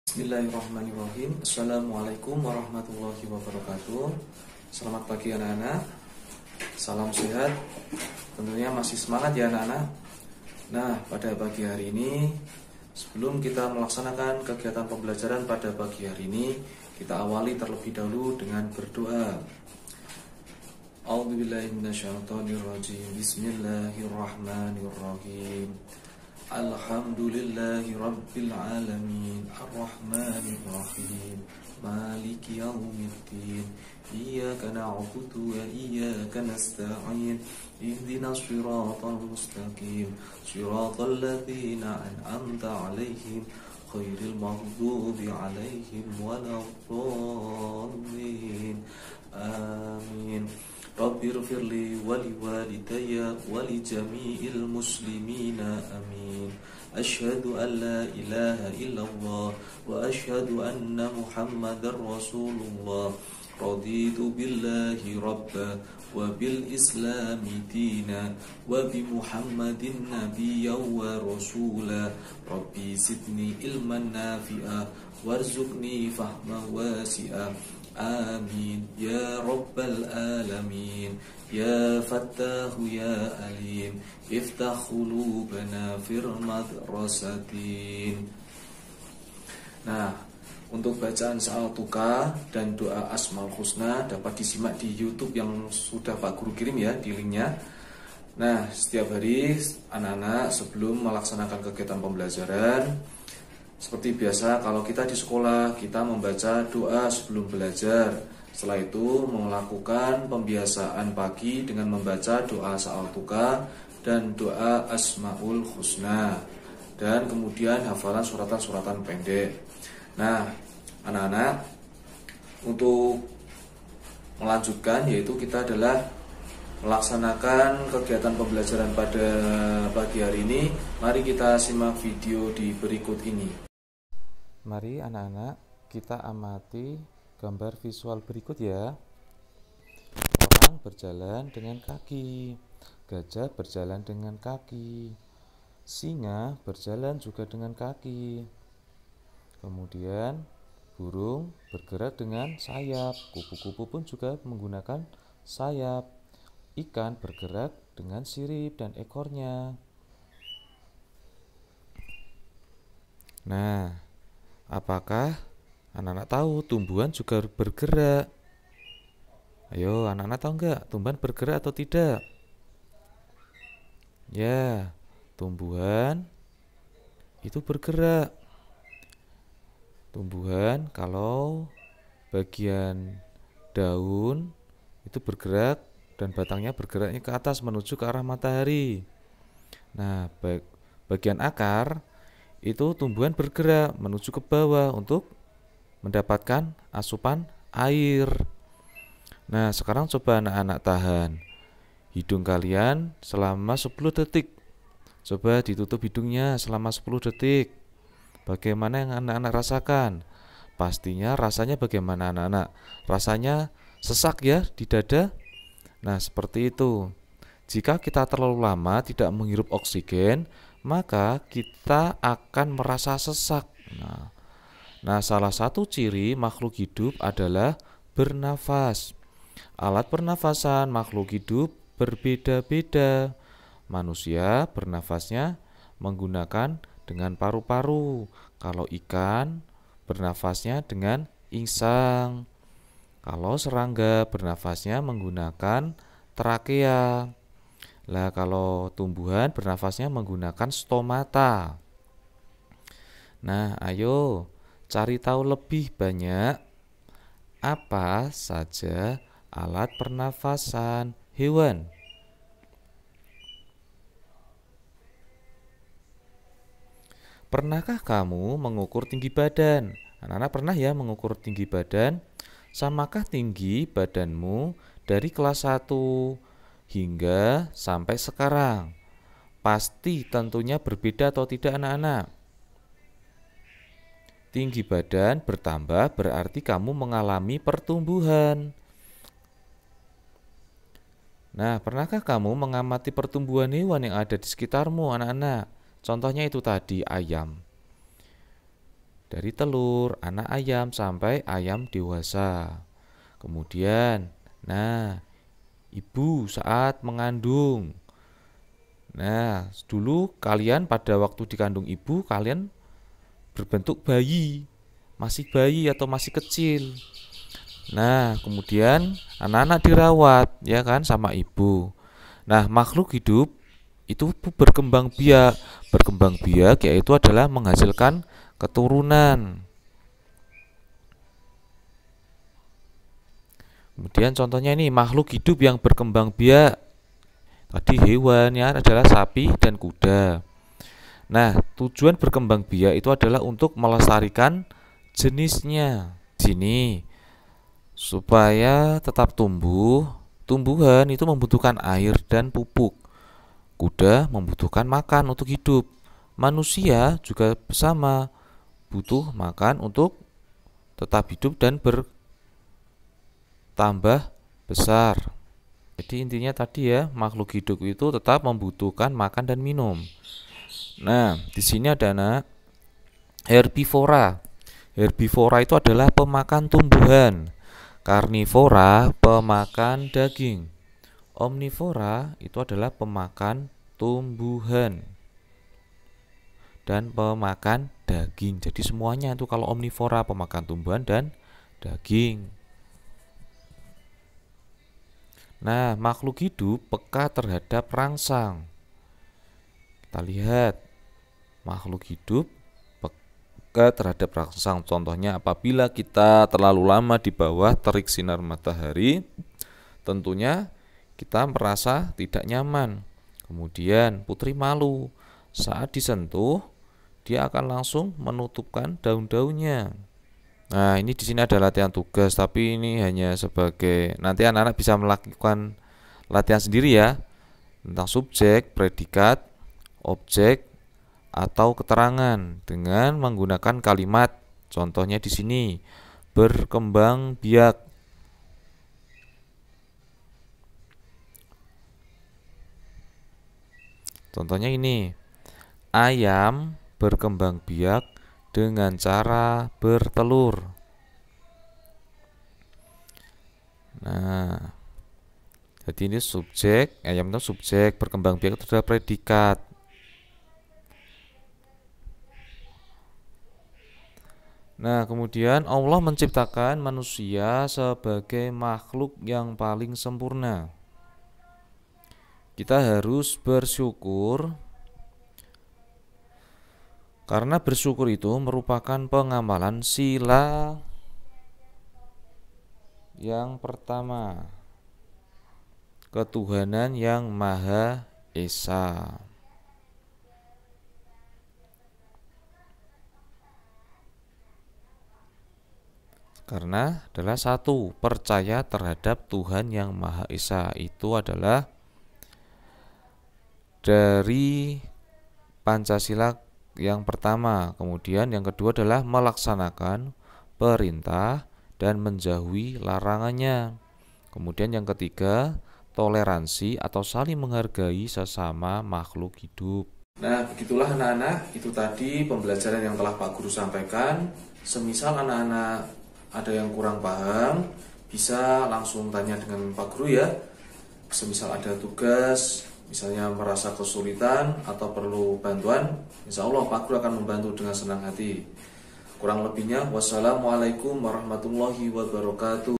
Bismillahirrahmanirrahim. Assalamualaikum warahmatullahi wabarakatuh. Selamat pagi anak-anak. Salam sehat. Tentunya masih semangat ya anak-anak. Nah, pada pagi hari ini, sebelum kita melaksanakan kegiatan pembelajaran pada pagi hari ini, kita awali terlebih dahulu dengan berdoa. A'udzubillahi minasyaitonirrajim. Bismillahirrahmanirrahim. Alhamdulillahi Rabbil Alamin. Ar-Rahmanir-Rahim. Maliki yaumiddin. Iyyaka na'budu wa iyyaka nasta'in. Ihdinas siratal mustaqim. Siratal ladzina an'amta 'alaihim ghairil maghdubi 'alaihim waladdallin. Amin. Rabbighfirli wa liwalidayya wa li jami'il muslimina amin. Asyhadu an la ilaha illallah wa asyhadu anna Muhammadar Rasulullah. Raditu billahi rabba wa bil islami dina wa bi Muhammadin nabiyya wa rasula. Rabbi zidni ilman nafi'a warzuqni fahman wasi'a. Amin ya rabbal alamin. Ya fattahu ya alim. Iftah qulubana fir madrasatin. Nah, untuk bacaan Sa'altuka dan doa Asmaul Husna dapat disimak di YouTube yang sudah Pak Guru kirim ya di linknya. Nah, setiap hari anak-anak sebelum melaksanakan kegiatan pembelajaran, seperti biasa, kalau kita di sekolah, kita membaca doa sebelum belajar. Setelah itu, melakukan pembiasaan pagi dengan membaca doa Sa'altuka dan doa Asmaul Husna. Dan kemudian hafalan suratan-suratan pendek. Nah, anak-anak, untuk melanjutkan, yaitu kita adalah melaksanakan kegiatan pembelajaran pada pagi hari ini. Mari kita simak video di berikut ini. Mari anak-anak kita amati gambar visual berikut ya. Orang berjalan dengan kaki, gajah berjalan dengan kaki, singa berjalan juga dengan kaki. Kemudian burung bergerak dengan sayap, kupu-kupu pun juga menggunakan sayap. Ikan bergerak dengan sirip dan ekornya. Nah, apakah anak-anak tahu tumbuhan juga bergerak? Ayo, anak-anak tahu nggak tumbuhan bergerak atau tidak? Ya, tumbuhan itu bergerak. Tumbuhan kalau bagian daun itu bergerak dan batangnya bergeraknya ke atas menuju ke arah matahari. Nah, bagian akar itu tumbuhan bergerak menuju ke bawah untuk mendapatkan asupan air. Nah, sekarang coba anak-anak tahan hidung kalian selama 10 detik. Coba ditutup hidungnya selama 10 detik. Bagaimana yang anak-anak rasakan? Pastinya rasanya bagaimana anak-anak? Rasanya sesak ya di dada? Nah, seperti itu. Jika kita terlalu lama tidak menghirup oksigen, maka kita akan merasa sesak. Nah, salah satu ciri makhluk hidup adalah bernafas. Alat pernafasan makhluk hidup berbeda-beda. Manusia bernafasnya menggunakan dengan paru-paru. Kalau ikan bernafasnya dengan insang. Kalau serangga bernafasnya menggunakan trakea. Lah kalau tumbuhan bernafasnya menggunakan stomata. Nah, ayo cari tahu lebih banyak apa saja alat pernafasan hewan. Pernahkah kamu mengukur tinggi badan? Anak-anak pernah ya mengukur tinggi badan? Samakah tinggi badanmu dari kelas 1 hingga sampai sekarang? Pasti tentunya berbeda atau tidak anak-anak? Tinggi badan bertambah berarti kamu mengalami pertumbuhan. Nah, pernahkah kamu mengamati pertumbuhan hewan yang ada di sekitarmu anak-anak? Contohnya itu tadi ayam. dari telur, anak ayam sampai ayam dewasa. Kemudian, nah, ibu saat mengandung. Nah, dulu kalian pada waktu dikandung ibu, kalian berbentuk bayi, masih bayi atau masih kecil. Nah, kemudian anak-anak dirawat, ya kan, sama ibu. Nah, makhluk hidup itu berkembang biak. Berkembang biak yaitu adalah menghasilkan keturunan. Kemudian contohnya ini makhluk hidup yang berkembang biak. Tadi hewan ya adalah sapi dan kuda. Nah, tujuan berkembang biak itu adalah untuk melestarikan jenisnya. Di sini supaya tetap tumbuh, tumbuhan itu membutuhkan air dan pupuk. Kuda membutuhkan makan untuk hidup. Manusia juga sama, butuh makan untuk tetap hidup dan bertambah besar. Jadi intinya tadi ya, makhluk hidup itu tetap membutuhkan makan dan minum. Nah, di sini ada herbivora. Herbivora itu adalah pemakan tumbuhan. Karnivora pemakan daging. Omnivora itu adalah pemakan tumbuhan dan pemakan daging. Jadi semuanya itu kalau omnivora pemakan tumbuhan dan daging. Nah, makhluk hidup peka terhadap rangsang. Kita lihat makhluk hidup peka terhadap rangsang. Contohnya apabila kita terlalu lama di bawah terik sinar matahari, tentunya kita merasa tidak nyaman. Kemudian putri malu. Saat disentuh, dia akan langsung menutupkan daun-daunnya. Nah, ini di sini ada latihan tugas, tapi ini hanya sebagai nanti anak-anak bisa melakukan latihan sendiri ya tentang subjek, predikat, objek atau keterangan dengan menggunakan kalimat. Contohnya di sini berkembang biak. Contohnya ini, ayam berkembang biak dengan cara bertelur. Nah, jadi ini subjek, ayam itu subjek, berkembang biak itu adalah predikat. Nah, kemudian Allah menciptakan manusia sebagai makhluk yang paling sempurna. Kita harus bersyukur karena bersyukur itu merupakan pengamalan sila yang pertama, ketuhanan yang Maha Esa. Karena adalah satu, percaya terhadap Tuhan yang Maha Esa itu adalah dari Pancasila yang pertama. Kemudian yang kedua adalah melaksanakan perintah dan menjauhi larangannya. Kemudian yang ketiga, toleransi atau saling menghargai sesama makhluk hidup. Nah, begitulah anak-anak, itu tadi pembelajaran yang telah Pak Guru sampaikan. Semisal anak-anak ada yang kurang paham, bisa langsung tanya dengan Pak Guru ya. Semisal ada tugas, misalnya merasa kesulitan atau perlu bantuan, insya Allah Pak Guru akan membantu dengan senang hati. Kurang lebihnya, wassalamualaikum warahmatullahi wabarakatuh.